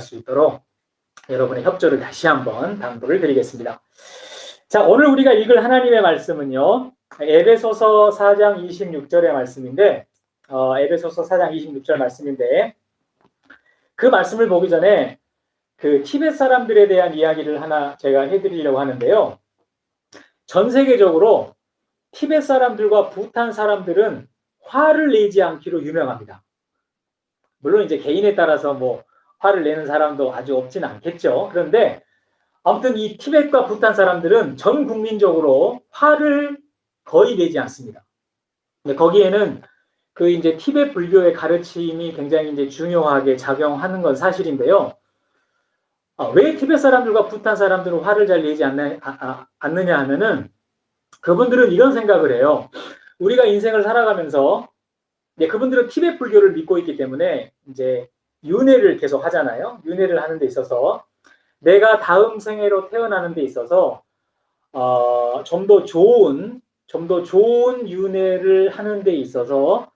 수 있도록 여러분의 협조를 다시 한번 당부를 드리겠습니다. 자, 오늘 우리가 읽을 하나님의 말씀은요, 에베소서 4장 26절의 말씀인데, 에베소서 4장 26절 말씀인데, 그 말씀을 보기 전에 그 티벳 사람들에 대한 이야기를 하나 제가 해드리려고 하는데요. 전 세계적으로 티벳 사람들과 부탄 사람들은 화를 내지 않기로 유명합니다. 물론 이제 개인에 따라서 뭐 화를 내는 사람도 아주 없지는 않겠죠. 그런데 아무튼 이 티벳과 부탄 사람들은 전 국민적으로 화를 거의 내지 않습니다. 근데 거기에는 그 이제 티벳 불교의 가르침이 굉장히 이제 중요하게 작용하는 건 사실인데요. 왜 티벳 사람들과 부탄 사람들은 화를 잘 내지 않느냐 하면은 그분들은 이런 생각을 해요. 우리가 인생을 살아가면서 그분들은 티벳 불교를 믿고 있기 때문에 이제 윤회를 계속 하잖아요. 윤회를 하는 데 있어서 내가 다음 생애로 태어나는 데 있어서 좀 더 좋은 윤회를 하는 데 있어서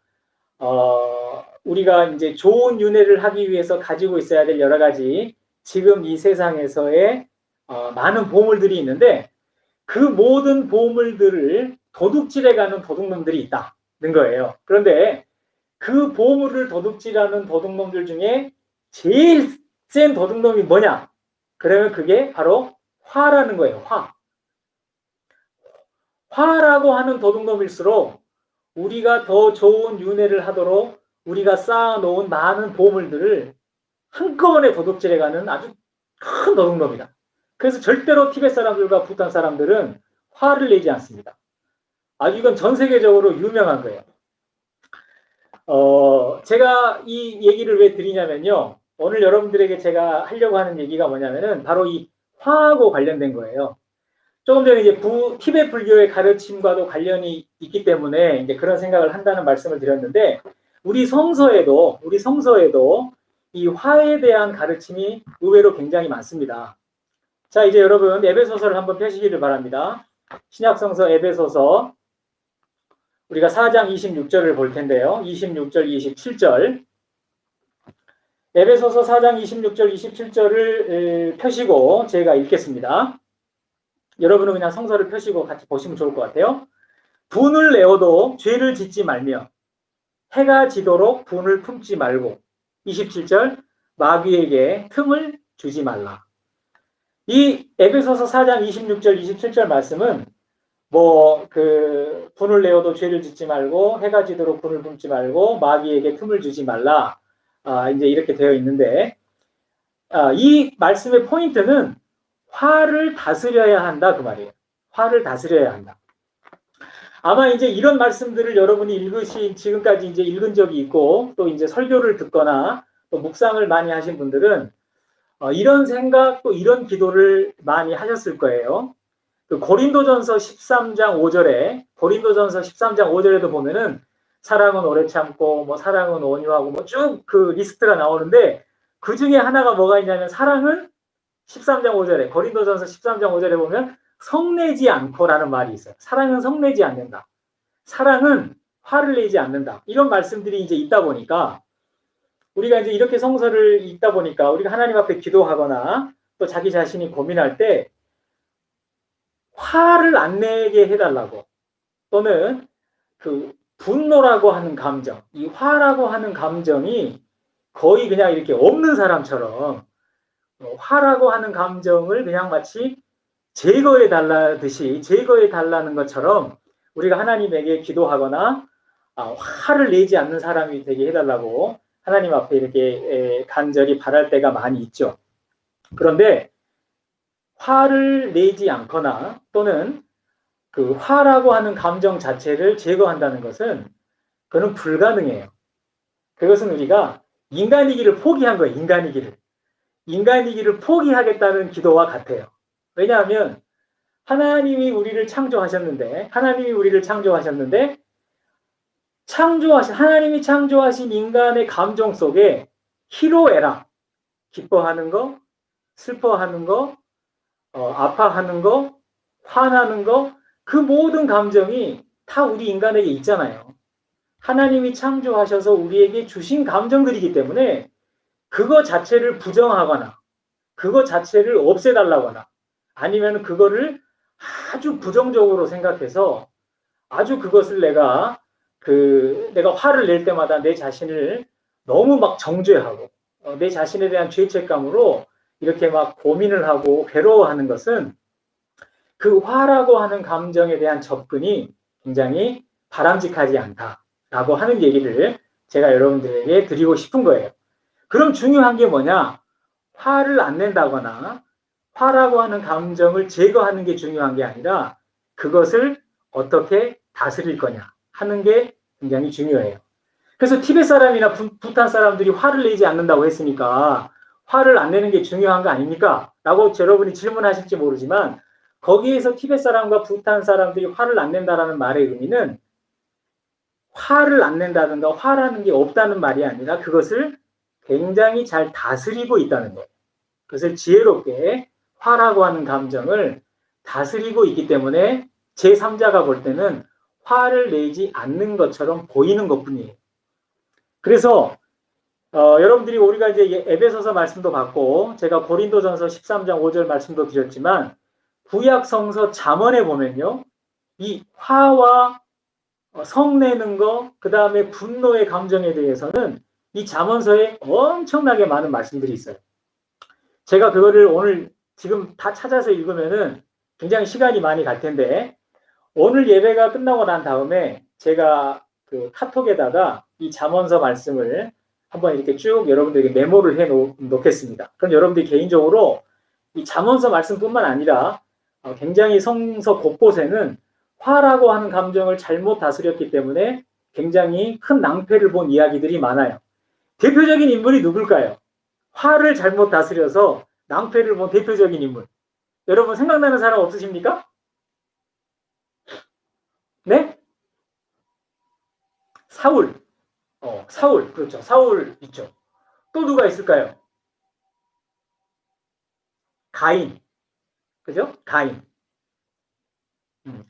우리가 이제 좋은 윤회를 하기 위해서 가지고 있어야 될 여러 가지 지금 이 세상에서의 많은 보물들이 있는데 그 모든 보물들을 도둑질해가는 도둑놈들이 있다는 거예요. 그런데 그 보물을 도둑질하는 도둑놈들 중에 제일 센 도둑놈이 뭐냐? 그러면 그게 바로 화라는 거예요. 화라고 하는 도둑놈일수록 우리가 더 좋은 윤회를 하도록 우리가 쌓아놓은 많은 보물들을 한꺼번에 도둑질해가는 아주 큰 도둑놈이다. 그래서 절대로 티벳 사람들과 부탄 사람들은 화를 내지 않습니다. 아주 이건 전 세계적으로 유명한 거예요. 제가 이 얘기를 왜 드리냐면요. 오늘 여러분들에게 제가 하려고 하는 얘기가 뭐냐면은 바로 이 화하고 관련된 거예요. 조금 전에 이제 티벳 불교의 가르침과도 관련이 있기 때문에 이제 그런 생각을 한다는 말씀을 드렸는데 우리 성서에도 이 화에 대한 가르침이 의외로 굉장히 많습니다. 자, 이제 여러분 에베소서를 한번 펴시기를 바랍니다. 신약성서 에베소서 우리가 4장 26절을 볼 텐데요. 26절, 27절. 에베소서 4장 26절, 27절을 펴시고 제가 읽겠습니다. 여러분은 그냥 성서를 펴시고 같이 보시면 좋을 것 같아요. 분을 내어도 죄를 짓지 말며 해가 지도록 분을 품지 말고 27절 마귀에게 틈을 주지 말라. 이 에베소서 4장 26절, 27절 말씀은 분을 내어도 죄를 짓지 말고 해가 지도록 분을 품지 말고 마귀에게 틈을 주지 말라. 이제 이렇게 되어 있는데 이 말씀의 포인트는 화를 다스려야 한다 그 말이에요. 화를 다스려야 한다. 아마 이제 이런 말씀들을 여러분이 지금까지 이제 읽은 적이 있고 또 이제 설교를 듣거나 또 묵상을 많이 하신 분들은 이런 생각 또 이런 기도를 많이 하셨을 거예요. 그 고린도전서 13장 5절에도 보면은 사랑은 오래 참고 뭐 사랑은 온유하고 뭐 쭉 그 리스트가 나오는데 그 중에 하나가 뭐가 있냐면 사랑은 13장 5절에 고린도전서 13장 5절에 보면 성내지 않고라는 말이 있어요. 사랑은 성내지 않는다. 사랑은 화를 내지 않는다. 이런 말씀들이 이제 있다 보니까 우리가 이제 이렇게 성서를 읽다 보니까 우리가 하나님 앞에 기도하거나 또 자기 자신이 고민할 때 화를 안 내게 해달라고 또는 그 분노라고 하는 감정, 이 화라고 하는 감정이 거의 그냥 이렇게 없는 사람처럼 화라고 하는 감정을 그냥 마치 제거해 달라는 것처럼 우리가 하나님에게 기도하거나 화를 내지 않는 사람이 되게 해달라고 하나님 앞에 이렇게 간절히 바랄 때가 많이 있죠. 그런데 화를 내지 않거나 또는 그 화라고 하는 감정 자체를 제거한다는 것은 그건 불가능해요. 그것은 우리가 인간이기를 포기한 거예요. 인간이기를 포기하겠다는 기도와 같아요. 왜냐하면 하나님이 우리를 창조하셨는데 하나님이 창조하신 인간의 감정 속에 희로애락, 기뻐하는 거, 슬퍼하는 거, 아파하는 거, 화나는 거, 그 모든 감정이 다 우리 인간에게 있잖아요. 하나님이 창조하셔서 우리에게 주신 감정들이기 때문에 그거 자체를 부정하거나 그거 자체를 없애달라거나 아니면 그거를 아주 부정적으로 생각해서 아주 그것을 내가 화를 낼 때마다 내 자신을 너무 막 정죄하고 내 자신에 대한 죄책감으로 이렇게 막 고민을 하고 괴로워하는 것은 그 화라고 하는 감정에 대한 접근이 굉장히 바람직하지 않다라고 하는 얘기를 제가 여러분들에게 드리고 싶은 거예요. 그럼 중요한 게 뭐냐? 화를 안 낸다거나 화라고 하는 감정을 제거하는 게 중요한 게 아니라 그것을 어떻게 다스릴 거냐 하는 게 굉장히 중요해요. 그래서 티베트 사람이나 부탄 사람들이 화를 내지 않는다고 했으니까 화를 안 내는 게 중요한 거 아닙니까? 라고 여러분이 질문하실지 모르지만 거기에서 티베트 사람과 부탄 사람들이 화를 안 낸다라는 말의 의미는 화를 안 낸다든가 화라는 게 없다는 말이 아니라 그것을 굉장히 잘 다스리고 있다는 거예요. 그것을 지혜롭게 화라고 하는 감정을 다스리고 있기 때문에 제3자가 볼 때는 화를 내지 않는 것처럼 보이는 것뿐이에요. 그래서 여러분들이 우리가 이제 에베소서 말씀도 받고 제가 고린도전서 13장 5절 말씀도 드렸지만 구약 성서 잠언에 보면요. 이 화와 성내는 거, 그 다음에 분노의 감정에 대해서는 이 잠언서에 엄청나게 많은 말씀들이 있어요. 제가 그거를 오늘 지금 다 찾아서 읽으면은 굉장히 시간이 많이 갈 텐데 오늘 예배가 끝나고 난 다음에 제가 그 카톡에다가 이 잠언서 말씀을 한번 이렇게 쭉 여러분들에게 메모를 해 놓겠습니다. 그럼 여러분들이 개인적으로 이 잠언서 말씀뿐만 아니라 굉장히 성서 곳곳에는 화라고 하는 감정을 잘못 다스렸기 때문에 굉장히 큰 낭패를 본 이야기들이 많아요. 대표적인 인물이 누굴까요? 화를 잘못 다스려서 낭패를 본 대표적인 인물. 여러분 생각나는 사람 없으십니까? 네? 사울. 사울. 그렇죠. 사울 있죠. 또 누가 있을까요? 가인. 그죠? 가인.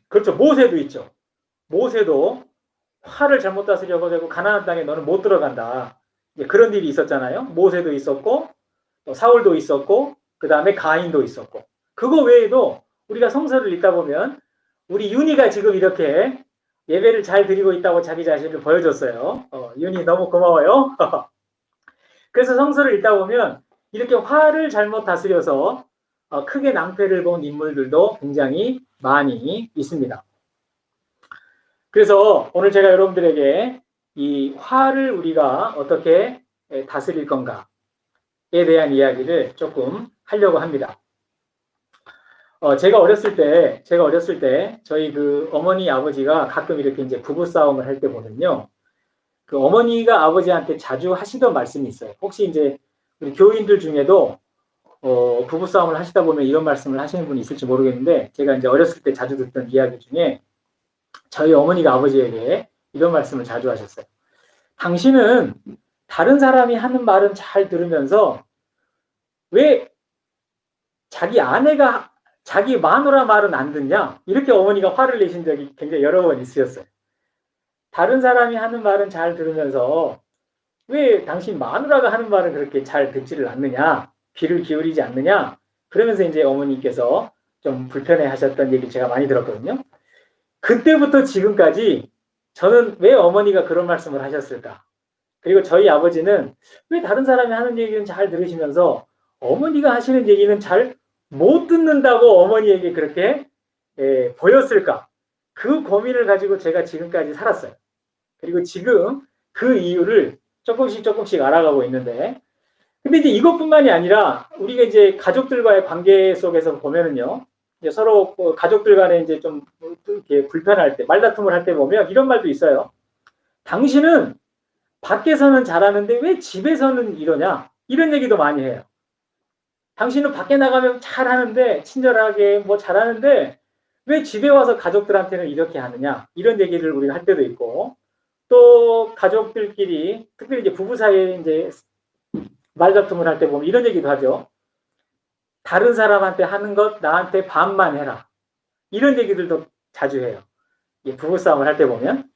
그렇죠. 모세도 있죠. 모세도 화를 잘못 다스려고 되고 가나안 땅에 너는 못 들어간다. 그런 일이 있었잖아요. 모세도 있었고 또 사울도 있었고 그 다음에 가인도 있었고 그거 외에도 우리가 성서를 읽다 보면 우리 윤희가 지금 이렇게 예배를 잘 드리고 있다고 자기 자신을 보여줬어요. 윤희 너무 고마워요. 그래서 성서를 읽다 보면 이렇게 화를 잘못 다스려서 크게 낭패를 본 인물들도 굉장히 많이 있습니다. 그래서 오늘 제가 여러분들에게 이 화를 우리가 어떻게 다스릴 건가에 대한 이야기를 조금 하려고 합니다. 제가 어렸을 때 저희 그 어머니 아버지가 가끔 이렇게 이제 부부 싸움을 할 때 보면요. 그 어머니가 아버지한테 자주 하시던 말씀이 있어요. 혹시 이제 우리 교인들 중에도 부부 싸움을 하시다 보면 이런 말씀을 하시는 분이 있을지 모르겠는데 제가 이제 어렸을 때 자주 듣던 이야기 중에 저희 어머니가 아버지에게 이런 말씀을 자주 하셨어요. 당신은 다른 사람이 하는 말은 잘 들으면서 왜 자기 아내가 자기 마누라 말은 안 듣냐? 이렇게 어머니가 화를 내신 적이 굉장히 여러 번 있으셨어요. 다른 사람이 하는 말은 잘 들으면서 왜 당신 마누라가 하는 말은 그렇게 잘 듣지를 않느냐? 귀를 기울이지 않느냐? 그러면서 이제 어머니께서 좀 불편해 하셨던 얘기 제가 많이 들었거든요. 그때부터 지금까지 저는 왜 어머니가 그런 말씀을 하셨을까? 그리고 저희 아버지는 왜 다른 사람이 하는 얘기는 잘 들으시면서 어머니가 하시는 얘기는 잘 못 듣는다고 어머니에게 그렇게 보였을까? 그 고민을 가지고 제가 지금까지 살았어요. 그리고 지금 그 이유를 조금씩 알아가고 있는데 근데 이제 이것뿐만이 아니라 우리가 이제 가족들과의 관계 속에서 보면은요. 이제 서로 가족들 간에 이제 좀 이렇게 불편할 때, 말다툼을 할 때 보면 이런 말도 있어요. 당신은 밖에서는 잘하는데 왜 집에서는 이러냐? 이런 얘기도 많이 해요. 당신은 밖에 나가면 잘하는데 친절하게 뭐 잘하는데 왜 집에 와서 가족들한테는 이렇게 하느냐? 이런 얘기를 우리가 할 때도 있고 또 가족들끼리 특별히 이제 부부 사이에 이제 말다툼을 할 때 보면 이런 얘기도 하죠. 다른 사람한테 하는 것 나한테 반만 해라. 이런 얘기들도 자주 해요. 부부싸움을 할 때 보면.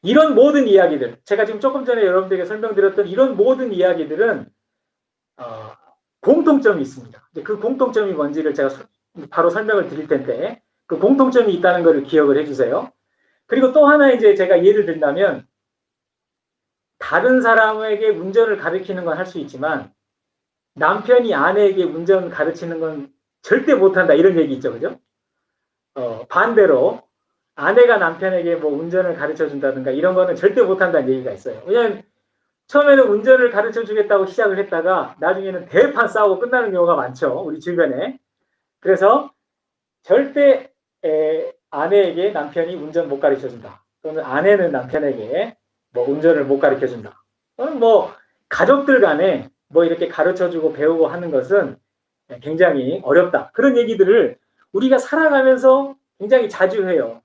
이런 모든 이야기들, 제가 지금 조금 전에 여러분들에게 설명드렸던 이런 모든 이야기들은 공통점이 있습니다. 그 공통점이 뭔지를 제가 바로 설명을 드릴 텐데 그 공통점이 있다는 것을 기억을 해주세요. 그리고 또 하나 이제 제가 예를 든다면 다른 사람에게 운전을 가르치는 건 할 수 있지만 남편이 아내에게 운전 가르치는 건 절대 못한다 이런 얘기 있죠, 그죠? 반대로 아내가 남편에게 뭐 운전을 가르쳐 준다든가 이런 거는 절대 못한다는 얘기가 있어요. 왜냐하면 처음에는 운전을 가르쳐 주겠다고 시작을 했다가 나중에는 대판 싸우고 끝나는 경우가 많죠, 우리 주변에. 그래서 절대 아내에게 남편이 운전 못 가르쳐 준다. 또는 아내는 남편에게 뭐 운전을 못 가르쳐 준다. 뭐 가족들 간에 뭐 이렇게 가르쳐 주고 배우고 하는 것은 굉장히 어렵다. 그런 얘기들을 우리가 살아가면서 굉장히 자주 해요.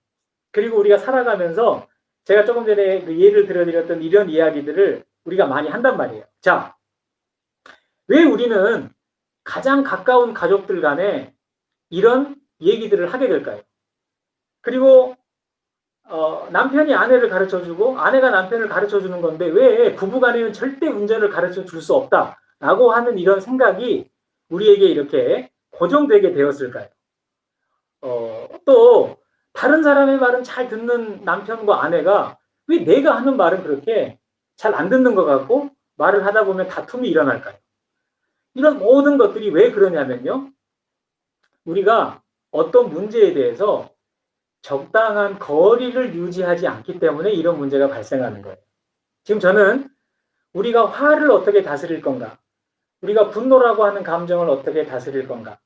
그리고 우리가 살아가면서 제가 조금 전에 그 예를 들어드렸던 이런 이야기들을 우리가 많이 한단 말이에요. 자, 왜 우리는 가장 가까운 가족들 간에 이런 얘기들을 하게 될까요? 그리고 남편이 아내를 가르쳐주고 아내가 남편을 가르쳐주는 건데 왜 부부간에는 절대 운전을 가르쳐 줄 수 없다라고 하는 이런 생각이 우리에게 이렇게 고정되게 되었을까요? 또 다른 사람의 말은 잘 듣는 남편과 아내가 왜 내가 하는 말은 그렇게 잘 안 듣는 것 같고 말을 하다 보면 다툼이 일어날까요? 이런 모든 것들이 왜 그러냐면요. 우리가 어떤 문제에 대해서 적당한 거리를 유지하지 않기 때문에 이런 문제가 발생하는 거예요. 지금 저는 우리가 화를 어떻게 다스릴 건가? 우리가 분노라고 하는 감정을 어떻게 다스릴 건가?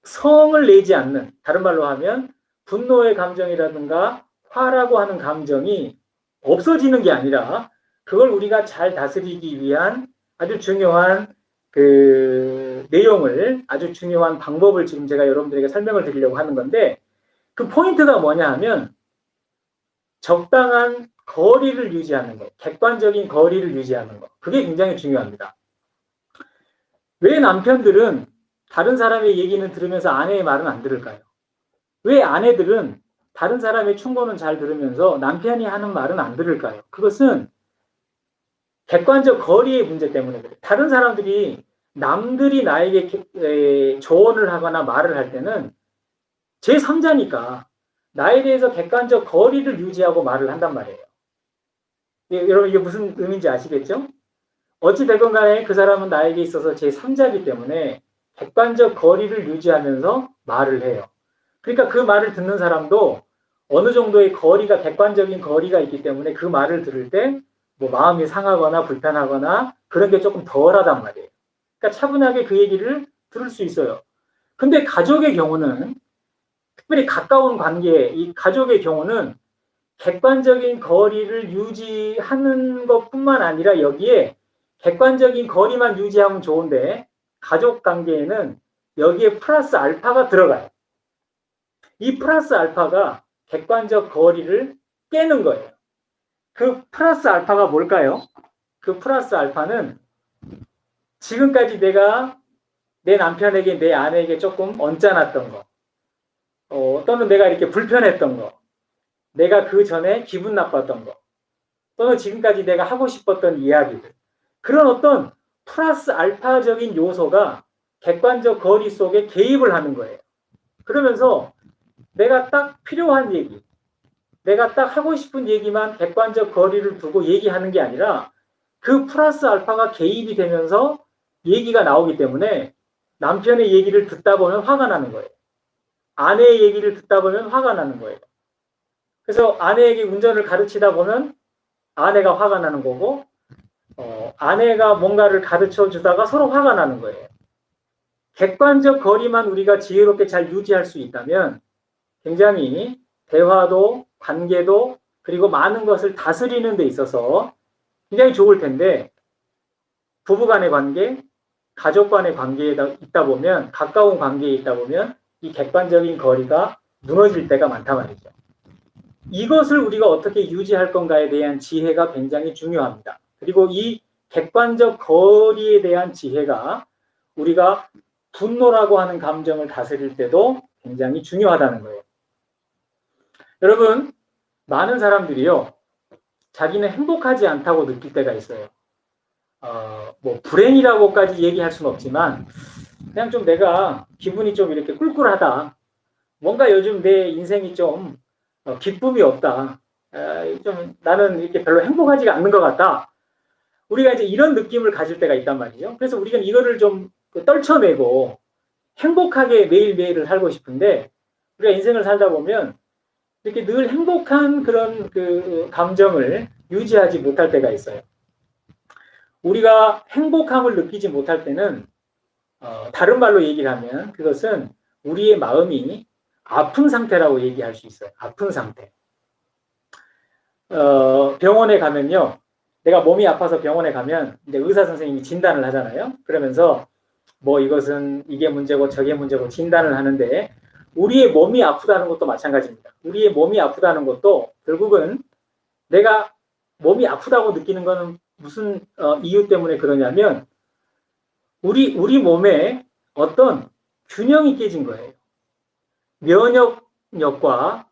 성을 내지 않는, 다른 말로 하면 분노의 감정이라든가 화라고 하는 감정이 없어지는 게 아니라 그걸 우리가 잘 다스리기 위한 아주 중요한 그 내용을, 아주 중요한 방법을 지금 제가 여러분들에게 설명을 드리려고 하는 건데 그 포인트가 뭐냐 하면 적당한 거리를 유지하는 것, 객관적인 거리를 유지하는 것. 그게 굉장히 중요합니다. 왜 남편들은 다른 사람의 얘기는 들으면서 아내의 말은 안 들을까요? 왜 아내들은 다른 사람의 충고는 잘 들으면서 남편이 하는 말은 안 들을까요? 그것은 객관적 거리의 문제 때문에 그래요. 다른 사람들이 남들이 나에게 조언을 하거나 말을 할 때는 제3자니까 나에 대해서 객관적 거리를 유지하고 말을 한단 말이에요. 여러분 이게 무슨 의미인지 아시겠죠? 어찌 되건 간에 그 사람은 나에게 있어서 제3자이기 때문에 객관적 거리를 유지하면서 말을 해요. 그러니까 그 말을 듣는 사람도 어느 정도의 거리가, 객관적인 거리가 있기 때문에 그 말을 들을 때 뭐 마음이 상하거나 불편하거나 그런 게 조금 덜하단 말이에요. 그러니까 차분하게 그 얘기를 들을 수 있어요. 근데 가족의 경우는, 특별히 가까운 관계, 이 가족의 경우는 객관적인 거리를 유지하는 것뿐만 아니라 여기에 객관적인 거리만 유지하면 좋은데 가족 관계에는 여기에 플러스 알파가 들어가요. 이 플러스 알파가 객관적 거리를 깨는 거예요. 그 플러스 알파가 뭘까요? 그 플러스 알파는 지금까지 내가 내 남편에게, 내 아내에게 조금 언짢았던 거, 또는 내가 이렇게 불편했던 거, 내가 그 전에 기분 나빴던 거, 또는 지금까지 내가 하고 싶었던 이야기들, 그런 어떤 플러스 알파적인 요소가 객관적 거리 속에 개입을 하는 거예요. 그러면서 내가 딱 필요한 얘기, 내가 딱 하고 싶은 얘기만 객관적 거리를 두고 얘기하는 게 아니라 그 플러스 알파가 개입이 되면서 얘기가 나오기 때문에 남편의 얘기를 듣다 보면 화가 나는 거예요. 아내의 얘기를 듣다 보면 화가 나는 거예요. 그래서 아내에게 운전을 가르치다 보면 아내가 화가 나는 거고, 아내가 뭔가를 가르쳐 주다가 서로 화가 나는 거예요. 객관적 거리만 우리가 지혜롭게 잘 유지할 수 있다면 굉장히 대화도, 관계도, 그리고 많은 것을 다스리는 데 있어서 굉장히 좋을 텐데, 부부 간의 관계, 가족 간의 관계에 있다 보면, 가까운 관계에 있다 보면 이 객관적인 거리가 무너질 때가 많단 말이죠. 이것을 우리가 어떻게 유지할 건가에 대한 지혜가 굉장히 중요합니다. 그리고 이 객관적 거리에 대한 지혜가 우리가 분노라고 하는 감정을 다스릴 때도 굉장히 중요하다는 거예요. 여러분, 많은 사람들이요, 자기는 행복하지 않다고 느낄 때가 있어요. 뭐 불행이라고까지 얘기할 수는 없지만 그냥 좀 내가 기분이 좀 이렇게 꿀꿀하다. 뭔가 요즘 내 인생이 좀 기쁨이 없다. 좀 나는 이렇게 별로 행복하지가 않는 것 같다. 우리가 이제 이런 느낌을 가질 때가 있단 말이죠. 그래서 우리가 이거를 좀 떨쳐내고 행복하게 매일매일을 살고 싶은데 우리가 인생을 살다 보면 이렇게 늘 행복한 그런 그 감정을 유지하지 못할 때가 있어요. 우리가 행복함을 느끼지 못할 때는 다른 말로 얘기를 하면 그것은 우리의 마음이 아픈 상태라고 얘기할 수 있어요. 아픈 상태. 병원에 가면요. 내가 몸이 아파서 병원에 가면 이제 의사 선생님이 진단을 하잖아요. 그러면서 뭐 이것은 이게 문제고 저게 문제고 진단을 하는데 우리의 몸이 아프다는 것도 마찬가지입니다. 우리의 몸이 아프다는 것도 결국은 내가 몸이 아프다고 느끼는 것은 무슨 이유 때문에 그러냐면 우리 몸에 어떤 균형이 깨진 거예요. 면역력과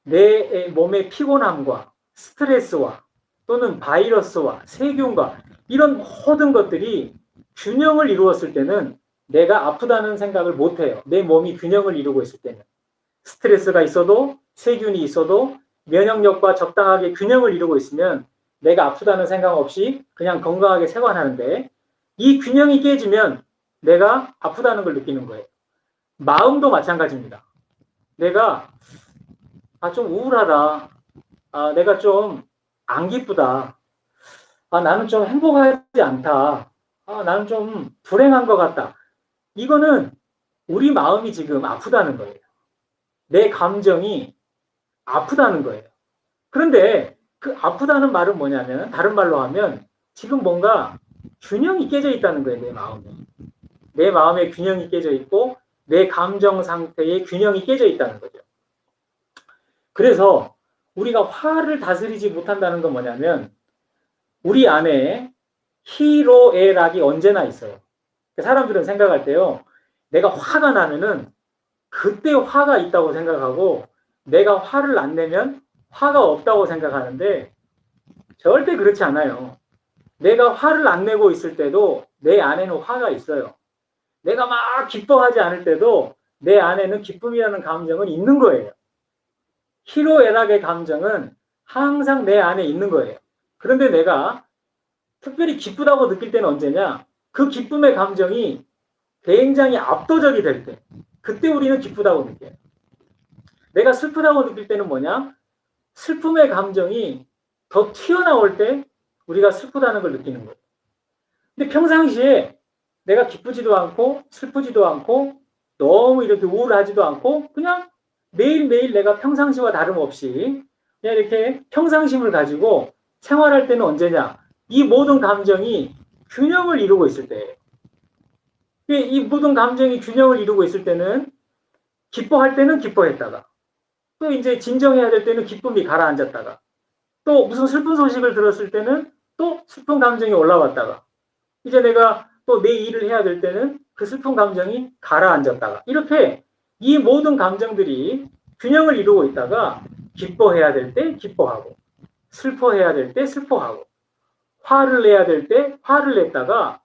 내 몸의 피곤함과 스트레스와 또는 바이러스와 세균과 이런 모든 것들이 균형을 이루었을 때는 내가 아프다는 생각을 못해요. 내 몸이 균형을 이루고 있을 때는. 스트레스가 있어도 세균이 있어도 면역력과 적당하게 균형을 이루고 있으면 내가 아프다는 생각 없이 그냥 건강하게 생활하는데 이 균형이 깨지면 내가 아프다는 걸 느끼는 거예요. 마음도 마찬가지입니다. 내가 좀 우울하다. 내가 좀 안 기쁘다. 나는 좀 행복하지 않다. 나는 좀 불행한 것 같다. 이거는 우리 마음이 지금 아프다는 거예요. 내 감정이 아프다는 거예요. 그런데 그 아프다는 말은 뭐냐면 다른 말로 하면 지금 뭔가 균형이 깨져 있다는 거예요. 내 마음에. 내 마음에 균형이 깨져 있고 내 감정 상태에 균형이 깨져 있다는 거죠. 그래서 우리가 화를 다스리지 못한다는 건 뭐냐면 우리 안에 희로애락이 언제나 있어요. 사람들은 생각할 때요. 내가 화가 나면은 그때 화가 있다고 생각하고 내가 화를 안 내면 화가 없다고 생각하는데 절대 그렇지 않아요. 내가 화를 안 내고 있을 때도 내 안에는 화가 있어요. 내가 막 기뻐하지 않을 때도 내 안에는 기쁨이라는 감정은 있는 거예요. 희로애락의 감정은 항상 내 안에 있는 거예요. 그런데 내가 특별히 기쁘다고 느낄 때는 언제냐? 그 기쁨의 감정이 굉장히 압도적이 될 때, 그때 우리는 기쁘다고 느껴요. 내가 슬프다고 느낄 때는 뭐냐? 슬픔의 감정이 더 튀어나올 때 우리가 슬프다는 걸 느끼는 거예요. 근데 평상시에 내가 기쁘지도 않고 슬프지도 않고 너무 이렇게 우울하지도 않고 그냥 매일매일 내가 평상시와 다름없이 그냥 이렇게 평상심을 가지고 생활할 때는 언제냐? 이 모든 감정이 균형을 이루고 있을 때예요. 이 모든 감정이 균형을 이루고 있을 때는 기뻐할 때는 기뻐했다가 또 이제 진정해야 될 때는 기쁨이 가라앉았다가 또 무슨 슬픈 소식을 들었을 때는 또 슬픈 감정이 올라왔다가 이제 내가 또 내 일을 해야 될 때는 그 슬픈 감정이 가라앉았다가 이렇게 이 모든 감정들이 균형을 이루고 있다가 기뻐해야 될 때 기뻐하고 슬퍼해야 될 때 슬퍼하고 화를 내야 될 때 화를 냈다가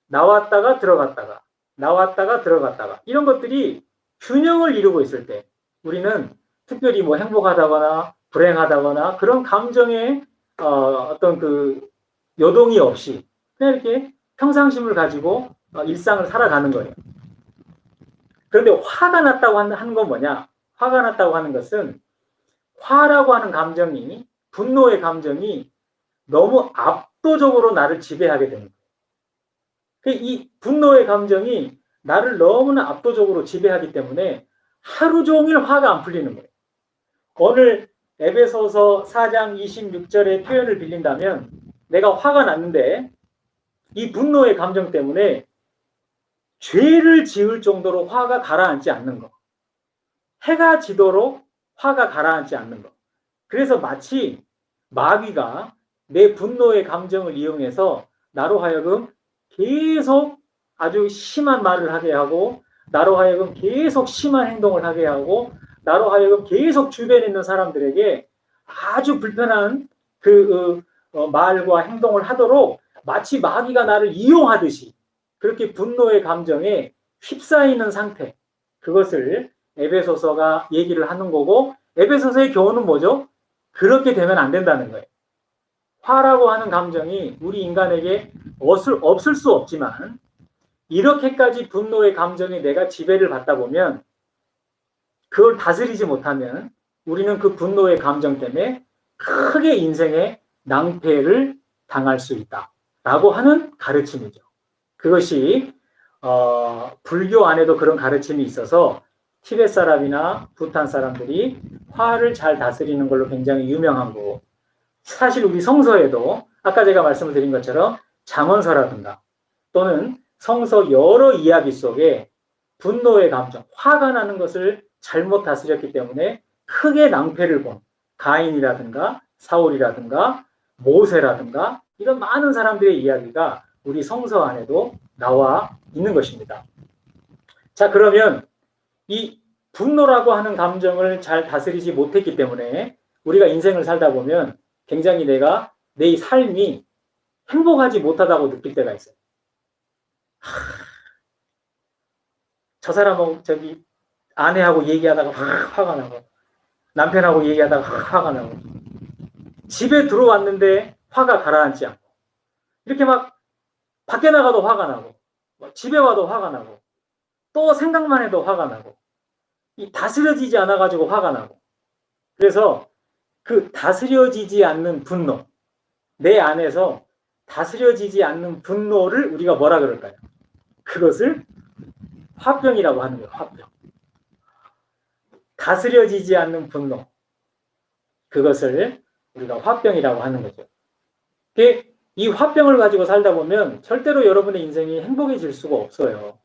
나왔다가 들어갔다가 나왔다가 들어갔다가 이런 것들이 균형을 이루고 있을 때 우리는 특별히 뭐 행복하다거나 불행하다거나 그런 감정의 어떤 그 요동이 없이 그냥 이렇게 평상심을 가지고 일상을 살아가는 거예요. 그런데 화가 났다고 하는 건 뭐냐? 화가 났다고 하는 것은 화라고 하는 감정이 분노의 감정이 너무 압도적으로 나를 지배하게 되는 거예요. 이 분노의 감정이 나를 너무나 압도적으로 지배하기 때문에 하루 종일 화가 안 풀리는 거예요. 오늘 에베소서 4장 26절의 표현을 빌린다면 내가 화가 났는데 이 분노의 감정 때문에 죄를 지을 정도로 화가 가라앉지 않는 거. 해가 지도록 화가 가라앉지 않는 거. 그래서 마치 마귀가 내 분노의 감정을 이용해서 나로 하여금 계속 아주 심한 말을 하게 하고 나로 하여금 계속 심한 행동을 하게 하고 나로 하여금 계속 주변에 있는 사람들에게 아주 불편한 그 말과 행동을 하도록 마치 마귀가 나를 이용하듯이 그렇게 분노의 감정에 휩싸이는 상태, 그것을 에베소서가 얘기를 하는 거고, 에베소서의 교훈은 뭐죠? 그렇게 되면 안 된다는 거예요. 화라고 하는 감정이 우리 인간에게 없을 수 없지만, 이렇게까지 분노의 감정에 내가 지배를 받다 보면, 그걸 다스리지 못하면 우리는 그 분노의 감정 때문에 크게 인생의 낭패를 당할 수 있다라고 하는 가르침이죠. 그것이 불교 안에도 그런 가르침이 있어서 티베트 사람이나 부탄 사람들이 화를 잘 다스리는 걸로 굉장히 유명한 거고, 사실 우리 성서에도 아까 제가 말씀을 드린 것처럼 잠언서라든가 또는 성서 여러 이야기 속에 분노의 감정, 화가 나는 것을 잘못 다스렸기 때문에 크게 낭패를 본 가인이라든가 사울이라든가 모세라든가 이런 많은 사람들의 이야기가 우리 성서 안에도 나와 있는 것입니다. 자, 그러면 이 분노라고 하는 감정을 잘 다스리지 못했기 때문에 우리가 인생을 살다 보면 굉장히 내 삶이 행복하지 못하다고 느낄 때가 있어요. 저 사람하고 아내하고 얘기하다가 화가 나고, 남편하고 얘기하다가 화가 나고, 집에 들어왔는데 화가 가라앉지 않고, 이렇게 막 밖에 나가도 화가 나고, 집에 와도 화가 나고, 또 생각만 해도 화가 나고, 이 다스려지지 않아가지고 화가 나고. 그래서 그 다스려지지 않는 분노, 내 안에서 다스려지지 않는 분노를 우리가 뭐라 그럴까요? 그것을 화병이라고 하는 거예요. 화병. 다스려지지 않는 분노, 그것을 우리가 화병이라고 하는 거죠. 이 화병을 가지고 살다 보면 절대로 여러분의 인생이 행복해질 수가 없어요.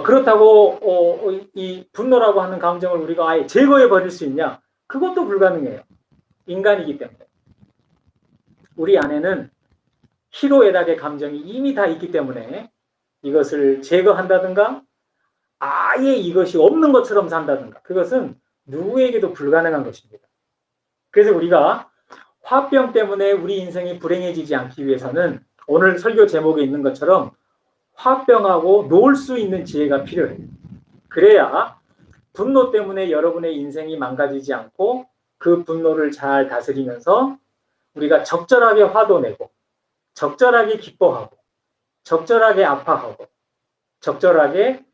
그렇다고 이 분노라고 하는 감정을 우리가 아예 제거해 버릴 수 있냐? 그것도 불가능해요. 인간이기 때문에. 우리 안에는 희로애락의 감정이 이미 다 있기 때문에 이것을 제거한다든가 아예 이것이 없는 것처럼 산다든가, 그것은 누구에게도 불가능한 것입니다. 그래서 우리가 화병 때문에 우리 인생이 불행해지지 않기 위해서는 오늘 설교 제목에 있는 것처럼 화병하고 놓을 수 있는 지혜가 필요해요. 그래야 분노 때문에 여러분의 인생이 망가지지 않고 그 분노를 잘 다스리면서 우리가 적절하게 화도 내고, 적절하게 기뻐하고, 적절하게 아파하고, 적절하게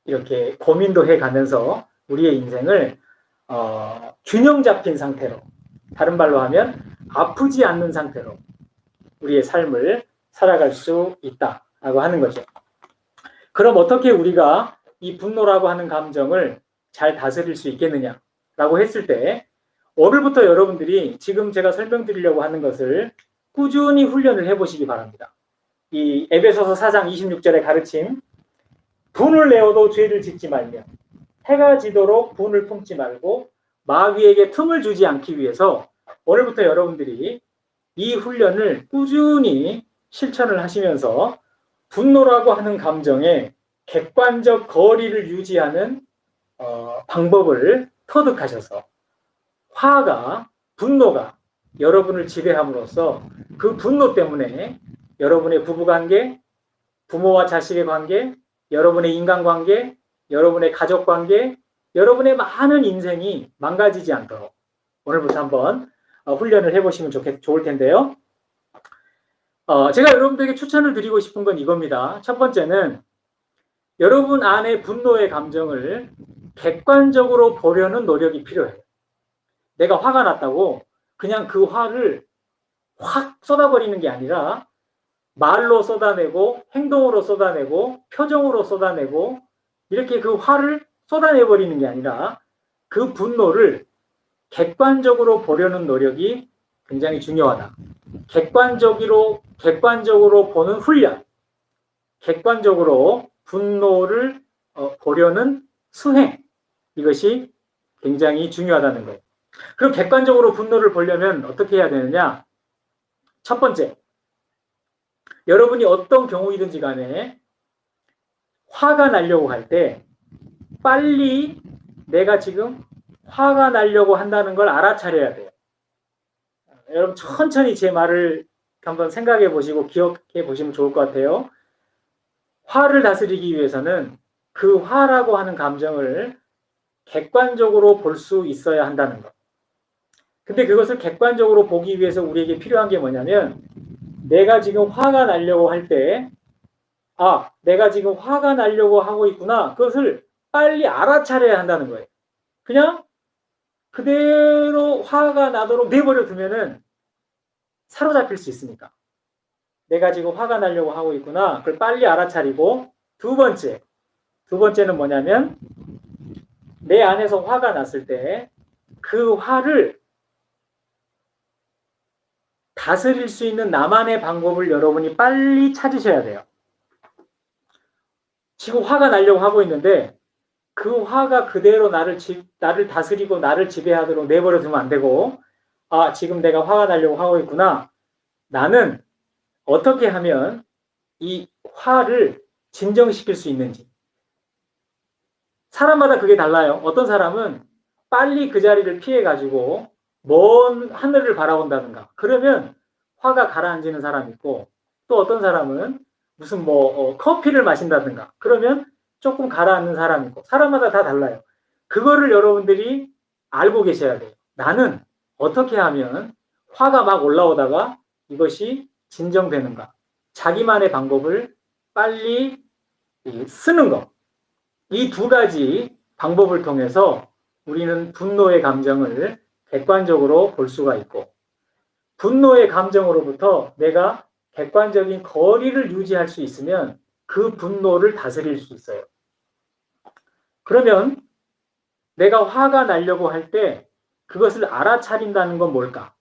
이렇게 고민도 해가면서 우리의 인생을 균형 잡힌 상태로, 다른 말로 하면 아프지 않는 상태로 우리의 삶을 살아갈 수 있다라고 하는 거죠. 그럼 어떻게 우리가 이 분노라고 하는 감정을 잘 다스릴 수 있겠느냐라고 했을 때, 오늘부터 여러분들이 지금 제가 설명드리려고 하는 것을 꾸준히 훈련을 해보시기 바랍니다. 이 에베소서 4장 26절의 가르침, 분을 내어도 죄를 짓지 말며 해가 지도록 분을 품지 말고 마귀에게 틈을 주지 않기 위해서 오늘부터 여러분들이 이 훈련을 꾸준히 실천을 하시면서 분노라고 하는 감정에 객관적 거리를 유지하는 방법을 터득하셔서 화가, 분노가 여러분을 지배함으로써 그 분노 때문에 여러분의 부부관계, 부모와 자식의 관계, 여러분의 인간관계, 여러분의 가족관계, 여러분의 많은 인생이 망가지지 않도록 오늘부터 한번 훈련을 해보시면 좋을 텐데요. 제가 여러분들에게 추천을 드리고 싶은 건 이겁니다. 첫 번째는 여러분 안에 분노의 감정을 객관적으로 보려는 노력이 필요해요. 내가 화가 났다고 그냥 그 화를 확 쏟아버리는 게 아니라 말로 쏟아내고 행동으로 쏟아내고 표정으로 쏟아내고 이렇게 그 화를 쏟아내버리는 게 아니라 그 분노를 객관적으로 보려는 노력이 굉장히 중요하다. 객관적으로 보는 훈련, 객관적으로 분노를 보려는 수행, 이것이 굉장히 중요하다는 거예요. 그럼 객관적으로 분노를 보려면 어떻게 해야 되느냐? 첫 번째, 여러분이 어떤 경우이든지 간에 화가 나려고 할 때 빨리 내가 지금 화가 나려고 한다는 걸 알아차려야 돼요. 여러분 천천히 제 말을 한번 생각해 보시고 기억해 보시면 좋을 것 같아요. 화를 다스리기 위해서는 그 화라고 하는 감정을 객관적으로 볼 수 있어야 한다는 것. 근데 그것을 객관적으로 보기 위해서 우리에게 필요한 게 뭐냐면 내가 지금 화가 나려고 할 때 내가 지금 화가 나려고 하고 있구나. 그것을 빨리 알아차려야 한다는 거예요. 그냥 그대로 화가 나도록 내버려 두면은 사로잡힐 수 있으니까. 내가 지금 화가 나려고 하고 있구나. 그걸 빨리 알아차리고 두 번째는 뭐냐면 내 안에서 화가 났을 때 그 화를 다스릴 수 있는 나만의 방법을 여러분이 빨리 찾으셔야 돼요. 지금 화가 나려고 하고 있는데 그 화가 그대로 나를 다스리고 나를 지배하도록 내버려 두면 안 되고 지금 내가 화가 나려고 하고 있구나. 나는 어떻게 하면 이 화를 진정시킬 수 있는지. 사람마다 그게 달라요. 어떤 사람은 빨리 그 자리를 피해가지고 먼 하늘을 바라본다든가 그러면 화가 가라앉는 사람이 있고 또 어떤 사람은 무슨 커피를 마신다든가 그러면 조금 가라앉는 사람이 있고 사람마다 다 달라요. 그거를 여러분들이 알고 계셔야 돼요. 나는 어떻게 하면 화가 막 올라오다가 이것이 진정되는가. 자기만의 방법을 빨리 쓰는 것. 이 두 가지 방법을 통해서 우리는 분노의 감정을 객관적으로 볼 수가 있고 분노의 감정으로부터 내가 객관적인 거리를 유지할 수 있으면 그 분노를 다스릴 수 있어요. 그러면 내가 화가 나려고 할 때 그것을 알아차린다는 건 뭘까?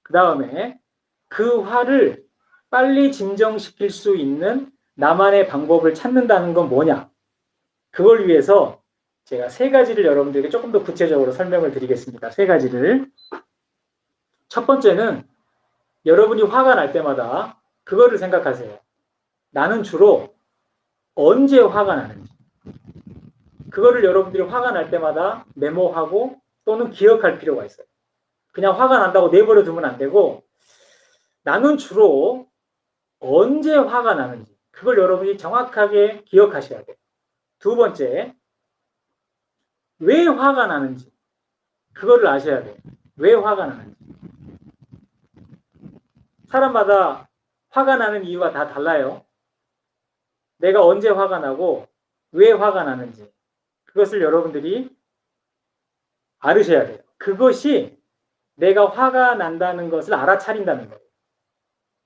그 다음에 그 화를 빨리 진정시킬 수 있는 나만의 방법을 찾는다는 건 뭐냐? 그걸 위해서 제가 세 가지를 여러분들에게 조금 더 구체적으로 설명을 드리겠습니다. 세 가지를. 첫 번째는 여러분이 화가 날 때마다 그거를 생각하세요. 나는 주로 언제 화가 나는지. 그거를 여러분들이 화가 날 때마다 메모하고 또는 기억할 필요가 있어요. 그냥 화가 난다고 내버려 두면 안 되고 나는 주로 언제 화가 나는지 그걸 여러분이 정확하게 기억하셔야 돼요. 두 번째, 왜 화가 나는지 그거를 아셔야 돼요. 왜 화가 나는지. 사람마다 화가 나는 이유가 다 달라요. 내가 언제 화가 나고 왜 화가 나는지 그것을 여러분들이 알으셔야 돼요. 그것이 내가 화가 난다는 것을 알아차린다는 거예요.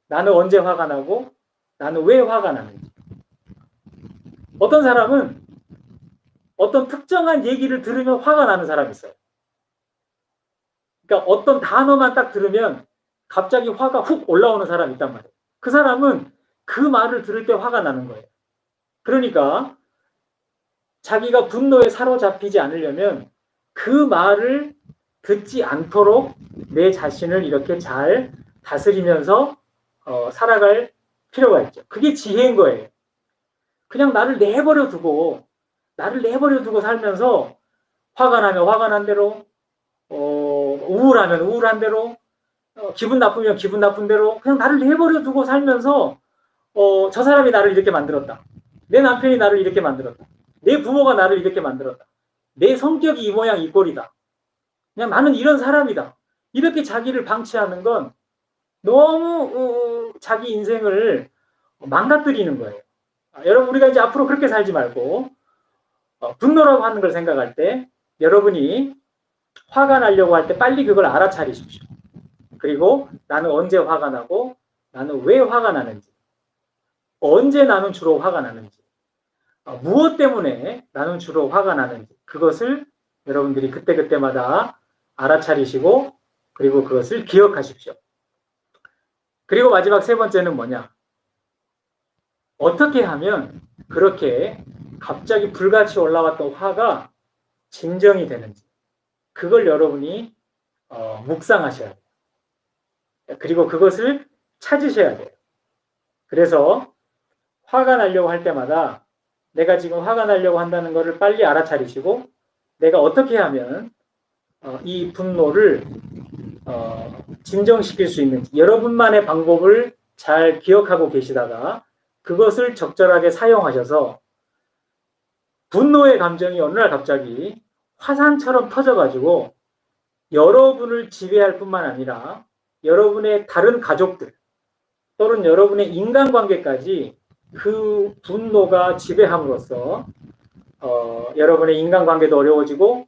나는 언제 화가 나고 나는 왜 화가 나는지. 어떤 사람은 어떤 특정한 얘기를 들으면 화가 나는 사람이 있어요. 그러니까 어떤 단어만 딱 들으면 갑자기 화가 훅 올라오는 사람이 있단 말이에요. 그 사람은 그 말을 들을 때 화가 나는 거예요. 그러니까 자기가 분노에 사로잡히지 않으려면 그 말을 듣지 않도록 내 자신을 이렇게 잘 다스리면서 살아갈 필요가 있죠. 그게 지혜인 거예요. 그냥 나를 내버려 두고 살면서 화가 나면 화가 난 대로 우울하면 우울한 대로 기분 나쁘면 기분 나쁜 대로 그냥 나를 내버려 두고 살면서 저 사람이 나를 이렇게 만들었다. 내 남편이 나를 이렇게 만들었다. 내 부모가 나를 이렇게 만들었다. 내 성격이 이 모양 이 꼴이다. 그냥 나는 이런 사람이다. 이렇게 자기를 방치하는 건 너무 자기 인생을 망가뜨리는 거예요. 여러분 우리가 이제 앞으로 그렇게 살지 말고 분노라고 하는 걸 생각할 때 여러분이 화가 나려고 할 때 빨리 그걸 알아차리십시오. 그리고 나는 언제 화가 나고 나는 왜 화가 나는지 언제 나는 주로 화가 나는지 무엇 때문에 나는 주로 화가 나는지 그것을 여러분들이 그때그때마다 알아차리시고 그리고 그것을 기억하십시오. 그리고 마지막 세 번째는 뭐냐? 어떻게 하면 그렇게 갑자기 불같이 올라왔던 화가 진정이 되는지 그걸 여러분이 묵상하셔야 돼요. 그리고 그것을 찾으셔야 돼요. 그래서 화가 나려고 할 때마다 내가 지금 화가 나려고 한다는 것을 빨리 알아차리시고 내가 어떻게 하면 이 분노를 진정시킬 수 있는지 여러분만의 방법을 잘 기억하고 계시다가 그것을 적절하게 사용하셔서 분노의 감정이 어느 날 갑자기 화산처럼 터져가지고 여러분을 지배할 뿐만 아니라 여러분의 다른 가족들 또는 여러분의 인간관계까지 그 분노가 지배함으로써 여러분의 인간관계도 어려워지고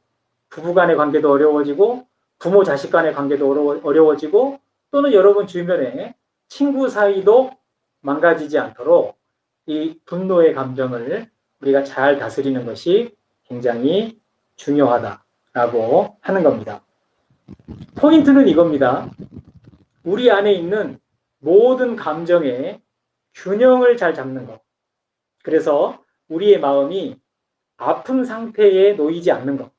부부간의 관계도 어려워지고 부모 자식 간의 관계도 어려워지고 또는 여러분 주변의 친구 사이도 망가지지 않도록 이 분노의 감정을 우리가 잘 다스리는 것이 굉장히 중요하다라고 하는 겁니다. 포인트는 이겁니다. 우리 안에 있는 모든 감정의 균형을 잘 잡는 것. 그래서 우리의 마음이 아픈 상태에 놓이지 않는 것.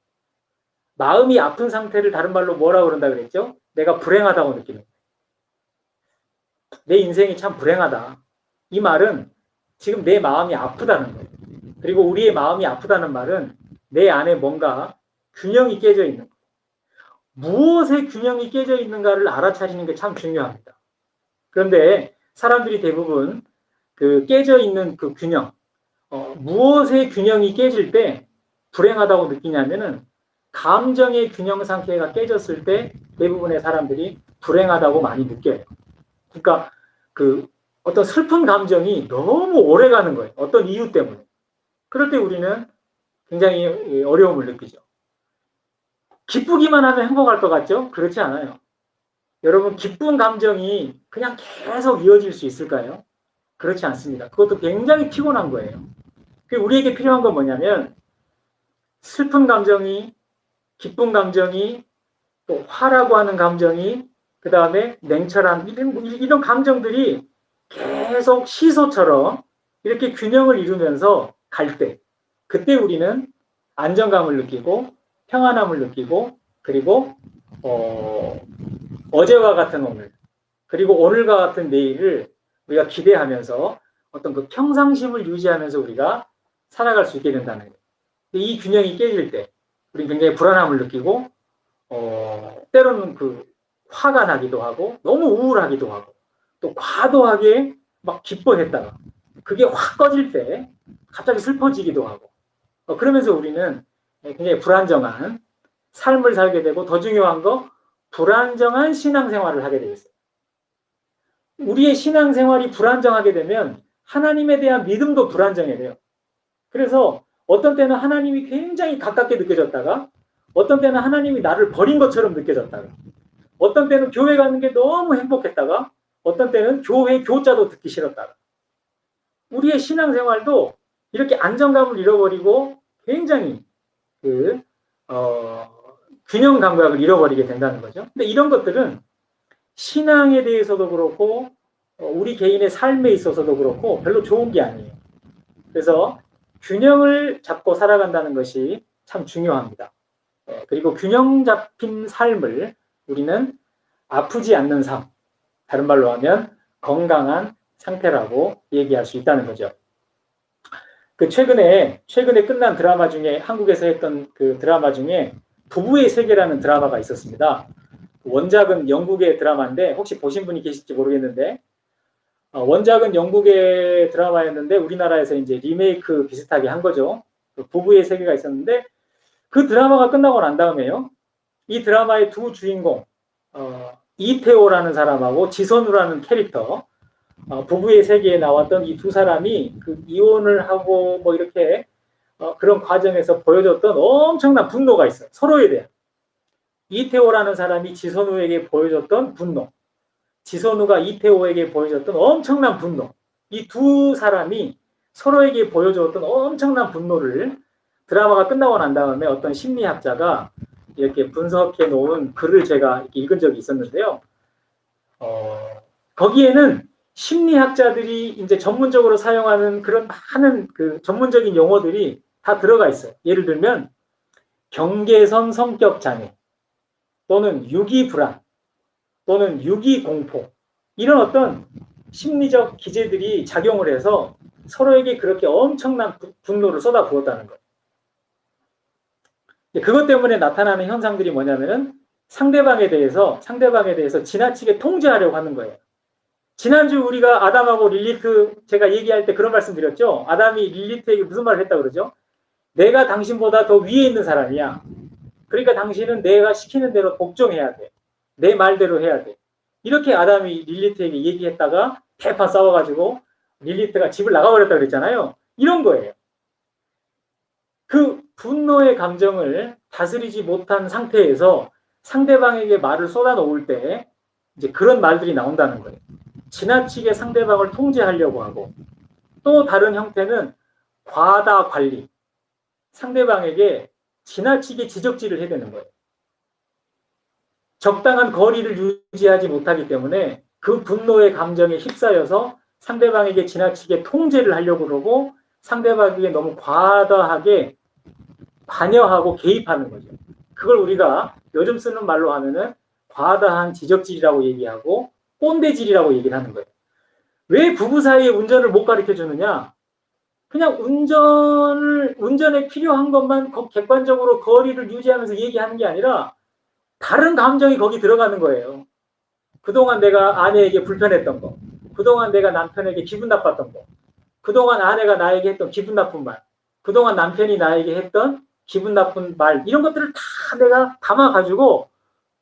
마음이 아픈 상태를 다른 말로 뭐라고 그런다 그랬죠? 내가 불행하다고 느끼는 거예요. 내 인생이 참 불행하다. 이 말은 지금 내 마음이 아프다는 거예요. 그리고 우리의 마음이 아프다는 말은 내 안에 뭔가 균형이 깨져 있는 거예요. 무엇에 균형이 깨져 있는가를 알아차리는 게 참 중요합니다. 그런데 사람들이 대부분 그 깨져 있는 그 균형, 무엇의 균형이 깨질 때 불행하다고 느끼냐면은 감정의 균형 상태가 깨졌을 때 대부분의 사람들이 불행하다고 많이 느껴요. 그러니까 그 어떤 슬픈 감정이 너무 오래 가는 거예요. 어떤 이유 때문에. 그럴 때 우리는 굉장히 어려움을 느끼죠. 기쁘기만 하면 행복할 것 같죠? 그렇지 않아요. 여러분, 기쁜 감정이 그냥 계속 이어질 수 있을까요? 그렇지 않습니다. 그것도 굉장히 피곤한 거예요. 우리에게 필요한 건 뭐냐면 슬픈 감정이, 기쁜 감정이, 또 화라고 하는 감정이, 그 다음에 냉철한 이런 감정들이 계속 시소처럼 이렇게 균형을 이루면서 갈 때, 그때 우리는 안정감을 느끼고 평안함을 느끼고, 그리고 어제와 같은 오늘, 그리고 오늘과 같은 내일을 우리가 기대하면서 어떤 그 평상심을 유지하면서 우리가 살아갈 수 있게 된다는 거예요. 이 균형이 깨질 때 우리는 굉장히 불안함을 느끼고 때로는 그 화가 나기도 하고 너무 우울하기도 하고 또 과도하게 막 기뻐했다가 그게 확 꺼질 때 갑자기 슬퍼지기도 하고 그러면서 우리는 굉장히 불안정한 삶을 살게 되고 더 중요한 거 불안정한 신앙생활을 하게 되겠어요. 우리의 신앙생활이 불안정하게 되면 하나님에 대한 믿음도 불안정해야 돼요. 그래서 어떤 때는 하나님이 굉장히 가깝게 느껴졌다가 어떤 때는 하나님이 나를 버린 것처럼 느껴졌다가 어떤 때는 교회 가는 게 너무 행복했다가 어떤 때는 교회 교자도 듣기 싫었다가 우리의 신앙생활도 이렇게 안정감을 잃어버리고 굉장히 균형 감각을 잃어버리게 된다는 거죠. 근데 이런 것들은 신앙에 대해서도 그렇고 우리 개인의 삶에 있어서도 그렇고 별로 좋은 게 아니에요. 그래서 균형을 잡고 살아간다는 것이 참 중요합니다. 그리고 균형 잡힌 삶을 우리는 아프지 않는 삶, 다른 말로 하면 건강한 상태라고 얘기할 수 있다는 거죠. 최근에 끝난 드라마 중에 한국에서 했던 그 드라마 중에 부부의 세계라는 드라마가 있었습니다. 원작은 영국의 드라마인데 혹시 보신 분이 계실지 모르겠는데 원작은 영국의 드라마였는데 우리나라에서 이제 리메이크 비슷하게 한 거죠. 부부의 세계가 있었는데 그 드라마가 끝나고 난 다음에요. 이 드라마의 두 주인공 이태호라는 사람하고 지선우라는 캐릭터 부부의 세계에 나왔던 이 두 사람이 그 이혼을 하고 뭐 이렇게 그런 과정에서 보여줬던 엄청난 분노가 있어요. 서로에 대한. 이태호라는 사람이 지선우에게 보여줬던 분노, 지선우가 이태호에게 보여줬던 엄청난 분노, 이 두 사람이 서로에게 보여줬던 엄청난 분노를 드라마가 끝나고 난 다음에 어떤 심리학자가 이렇게 분석해 놓은 글을 제가 읽은 적이 있었는데요. 거기에는 심리학자들이 이제 전문적으로 사용하는 그런 많은 그 전문적인 용어들이 다 들어가 있어요. 예를 들면 경계선 성격 장애 또는 유기불안 또는 유기공포 이런 어떤 심리적 기제들이 작용을 해서 서로에게 그렇게 엄청난 분노를 쏟아부었다는 거예요. 그것 때문에 나타나는 현상들이 뭐냐면은 상대방에 대해서 지나치게 통제하려고 하는 거예요. 지난주 우리가 아담하고 릴리트 제가 얘기할 때 그런 말씀 드렸죠. 아담이 릴리트에게 무슨 말을 했다 그러죠? 내가 당신보다 더 위에 있는 사람이야. 그러니까 당신은 내가 시키는 대로 복종해야 돼. 내 말대로 해야 돼. 이렇게 아담이 릴리트에게 얘기했다가 대판 싸워가지고 릴리트가 집을 나가버렸다 그랬잖아요. 이런 거예요. 그 분노의 감정을 다스리지 못한 상태에서 상대방에게 말을 쏟아놓을 때 이제 그런 말들이 나온다는 거예요. 지나치게 상대방을 통제하려고 하고, 또 다른 형태는 과다 관리. 상대방에게 지나치게 지적질을 해야 되는 거예요. 적당한 거리를 유지하지 못하기 때문에 그 분노의 감정에 휩싸여서 상대방에게 지나치게 통제를 하려고 그러고 상대방에게 너무 과다하게 관여하고 개입하는 거죠. 그걸 우리가 요즘 쓰는 말로 하면은 과다한 지적질이라고 얘기하고 꼰대질이라고 얘기를 하는 거예요. 왜 부부 사이에 운전을 못 가르쳐 주느냐? 그냥 운전에 필요한 것만 객관적으로 거리를 유지하면서 얘기하는 게 아니라 다른 감정이 거기 들어가는 거예요. 그동안 내가 아내에게 불편했던 거, 그동안 내가 남편에게 기분 나빴던 거, 그동안 아내가 나에게 했던 기분 나쁜 말, 그동안 남편이 나에게 했던 기분 나쁜 말, 이런 것들을 다 내가 담아가지고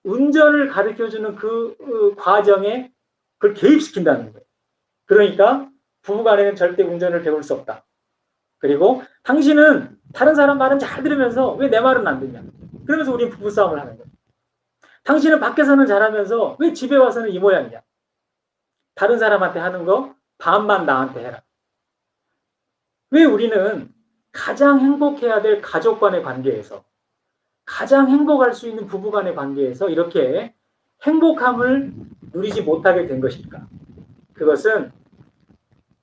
운전을 가르쳐주는 그 과정에 그걸 개입시킨다는 거예요. 그러니까 부부간에는 절대 운전을 배울 수 없다. 그리고 당신은 다른 사람 말은 잘 들으면서 왜 내 말은 안 듣냐. 그러면서 우리는 부부싸움을 하는 거예요. 당신은 밖에서는 잘하면서 왜 집에 와서는 이 모양이냐. 다른 사람한테 하는 거 반만 나한테 해라. 왜 우리는 가장 행복해야 될 가족 간의 관계에서, 가장 행복할 수 있는 부부 간의 관계에서 이렇게 행복함을 누리지 못하게 된 것일까? 그것은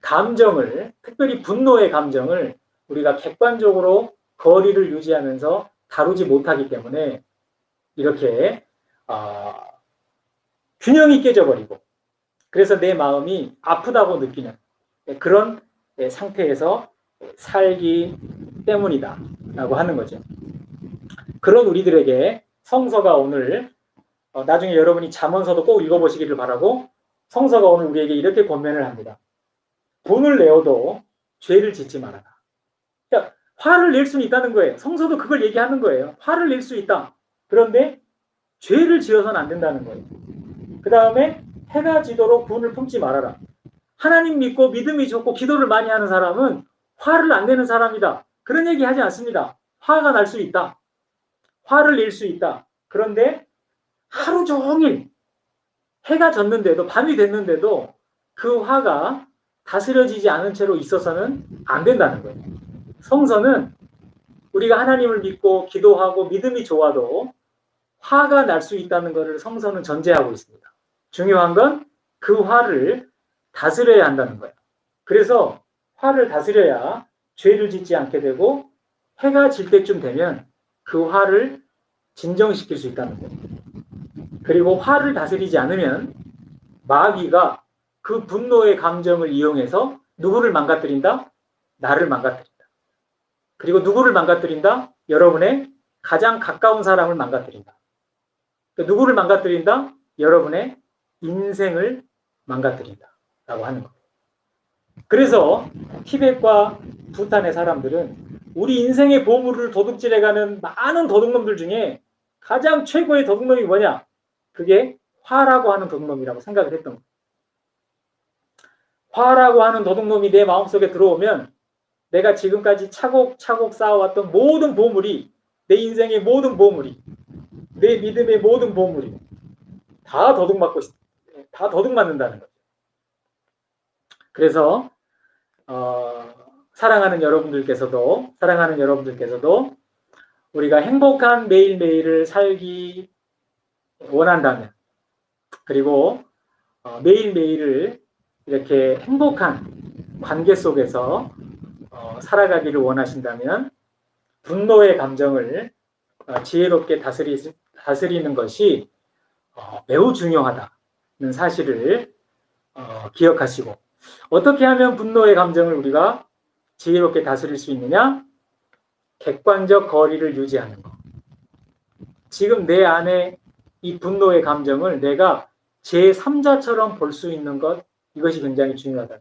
감정을, 특별히 분노의 감정을 우리가 객관적으로 거리를 유지하면서 다루지 못하기 때문에 이렇게 균형이 깨져버리고, 그래서 내 마음이 아프다고 느끼는 그런 상태에서 살기 때문이다 라고 하는 거죠. 그런 우리들에게 성서가 오늘, 나중에 여러분이 잠언서도 꼭 읽어보시기를 바라고, 성서가 오늘 우리에게 이렇게 권면을 합니다. 분을 내어도 죄를 짓지 말아라. 그러니까 화를 낼 수는 있다는 거예요. 성서도 그걸 얘기하는 거예요. 화를 낼 수 있다. 그런데 죄를 지어서는 안 된다는 거예요. 그 다음에 해가 지도록 분을 품지 말아라. 하나님 믿고 믿음이 좋고 기도를 많이 하는 사람은 화를 안 내는 사람이다. 그런 얘기 하지 않습니다. 화가 날 수 있다. 화를 낼 수 있다. 그런데 하루 종일 해가 졌는데도, 밤이 됐는데도 그 화가 다스려지지 않은 채로 있어서는 안 된다는 거예요. 성서는 우리가 하나님을 믿고 기도하고 믿음이 좋아도 화가 날 수 있다는 것을 성서는 전제하고 있습니다. 중요한 건 그 화를 다스려야 한다는 거예요. 그래서 화를 다스려야 죄를 짓지 않게 되고, 해가 질 때쯤 되면 그 화를 진정시킬 수 있다는 거예요. 그리고 화를 다스리지 않으면 마귀가 그 분노의 감정을 이용해서 누구를 망가뜨린다? 나를 망가뜨린다. 그리고 누구를 망가뜨린다? 여러분의 가장 가까운 사람을 망가뜨린다. 누구를 망가뜨린다? 여러분의 인생을 망가뜨린다 라고 하는 거예요. 그래서 티벳과 부탄의 사람들은 우리 인생의 보물을 도둑질해가는 많은 도둑놈들 중에 가장 최고의 도둑놈이 뭐냐? 그게 화라고 하는 도둑놈이라고 생각을 했던 거예요. 화라고 하는 도둑놈이 내 마음속에 들어오면 내가 지금까지 차곡차곡 쌓아왔던 모든 보물이, 내 인생의 모든 보물이, 내 믿음의 모든 보물이 다 도둑맞는다는 거죠. 그래서 사랑하는 여러분들께서도 우리가 행복한 매일매일을 살기 원한다면, 그리고 매일매일을 이렇게 행복한 관계 속에서 살아가기를 원하신다면 분노의 감정을 지혜롭게 다스리는 것이 매우 중요하다는 사실을 기억하시고, 어떻게 하면 분노의 감정을 우리가 지혜롭게 다스릴 수 있느냐? 객관적 거리를 유지하는 것. 지금 내 안에 이 분노의 감정을 내가 제3자처럼 볼 수 있는 것, 이것이 굉장히 중요하다.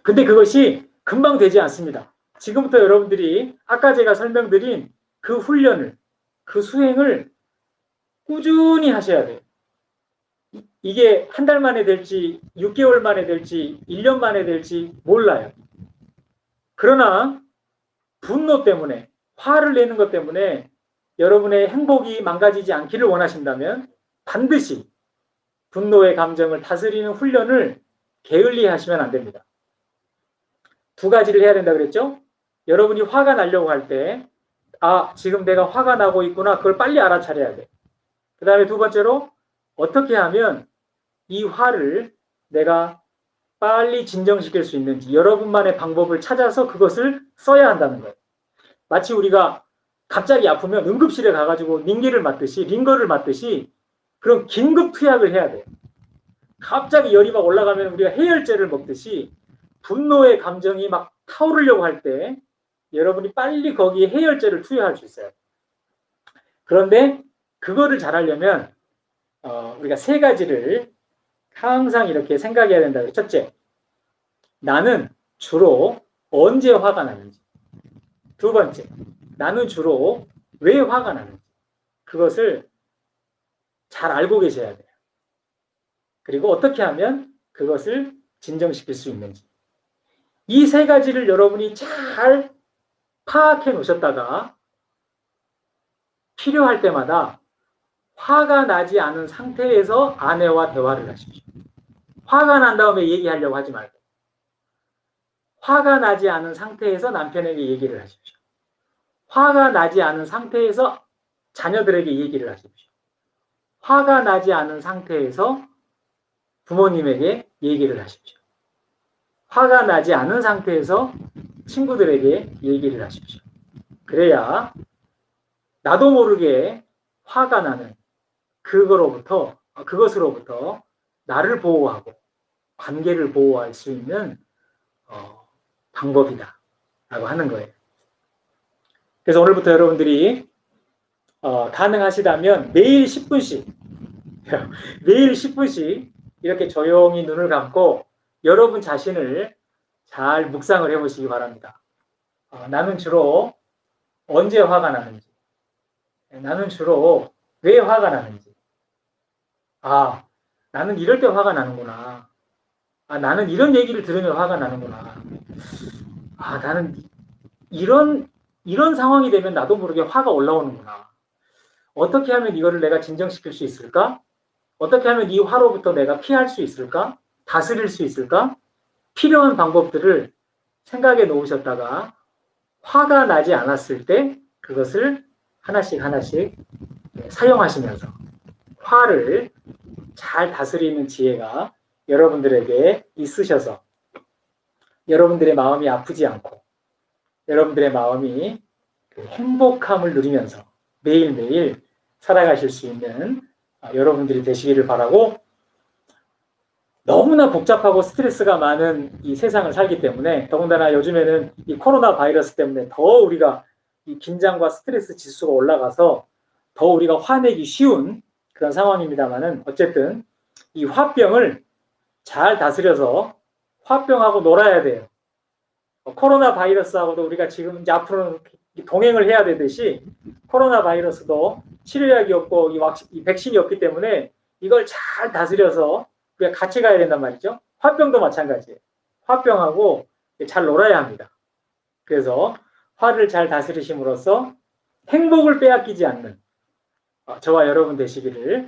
근데 그것이 금방 되지 않습니다. 지금부터 여러분들이 아까 제가 설명드린 그 훈련을, 그 수행을 꾸준히 하셔야 돼요. 이게 한 달 만에 될지 6개월 만에 될지 1년 만에 될지 몰라요. 그러나 분노 때문에, 화를 내는 것 때문에 여러분의 행복이 망가지지 않기를 원하신다면 반드시 분노의 감정을 다스리는 훈련을 게을리 하시면 안 됩니다. 두 가지를 해야 된다 그랬죠? 여러분이 화가 나려고 할 때, 아, 지금 내가 화가 나고 있구나. 그걸 빨리 알아차려야 돼. 그 다음에 두 번째로, 어떻게 하면 이 화를 내가 빨리 진정시킬 수 있는지 여러분만의 방법을 찾아서 그것을 써야 한다는 거예요. 마치 우리가 갑자기 아프면 응급실에 가가지고 링거를 맞듯이 그런 긴급 투약을 해야 돼요. 갑자기 열이 막 올라가면 우리가 해열제를 먹듯이 분노의 감정이 막 타오르려고 할 때 여러분이 빨리 거기에 해열제를 투여할 수 있어요. 그런데 그거를 잘하려면 우리가 세 가지를 항상 이렇게 생각해야 된다. 첫째, 나는 주로 언제 화가 나는지. 두 번째, 나는 주로 왜 화가 나는지. 그것을 잘 알고 계셔야 돼요. 그리고 어떻게 하면 그것을 진정시킬 수 있는지. 이 세 가지를 여러분이 잘 파악해 놓으셨다가 필요할 때마다 화가 나지 않은 상태에서 아내와 대화를 하십시오. 화가 난 다음에 얘기하려고 하지 말고 화가 나지 않은 상태에서 남편에게 얘기를 하십시오. 화가 나지 않은 상태에서 자녀들에게 얘기를 하십시오. 화가 나지 않은 상태에서 부모님에게 얘기를 하십시오. 화가 나지 않은 상태에서 친구들에게 얘기를 하십시오. 그래야 나도 모르게 화가 나는 그것으로부터 나를 보호하고 관계를 보호할 수 있는 방법이다 라고 하는 거예요. 그래서 오늘부터 여러분들이 가능하시다면 매일 10분씩 이렇게 조용히 눈을 감고 여러분 자신을 잘 묵상을 해보시기 바랍니다. 나는 주로 언제 화가 나는지, 나는 주로 왜 화가 나는지, 나는 이럴 때 화가 나는구나, 나는 이런 얘기를 들으면 화가 나는구나, 나는 이런 상황이 되면 나도 모르게 화가 올라오는구나. 어떻게 하면 이거를 내가 진정시킬 수 있을까? 어떻게 하면 이 화로부터 내가 피할 수 있을까? 다스릴 수 있을까? 필요한 방법들을 생각해 놓으셨다가 화가 나지 않았을 때 그것을 하나씩 사용하시면서 화를 잘 다스리는 지혜가 여러분들에게 있으셔서 여러분들의 마음이 아프지 않고 여러분들의 마음이 행복함을 누리면서 매일매일 살아가실 수 있는 여러분들이 되시기를 바라고, 너무나 복잡하고 스트레스가 많은 이 세상을 살기 때문에, 더군다나 요즘에는 이 코로나 바이러스 때문에 더 우리가 이 긴장과 스트레스 지수가 올라가서 더 우리가 화내기 쉬운 그런 상황입니다만은, 어쨌든 이 화병을 잘 다스려서 화병하고 놀아야 돼요. 코로나 바이러스하고도 우리가 지금 이제 앞으로는 동행을 해야 되듯이 코로나 바이러스도 치료약이 없고 이 백신이 없기 때문에 이걸 잘 다스려서 우리가 같이 가야 된단 말이죠. 화병도 마찬가지예요. 화병하고 잘 놀아야 합니다. 그래서 화를 잘 다스리심으로써 행복을 빼앗기지 않는 저와 여러분 되시기를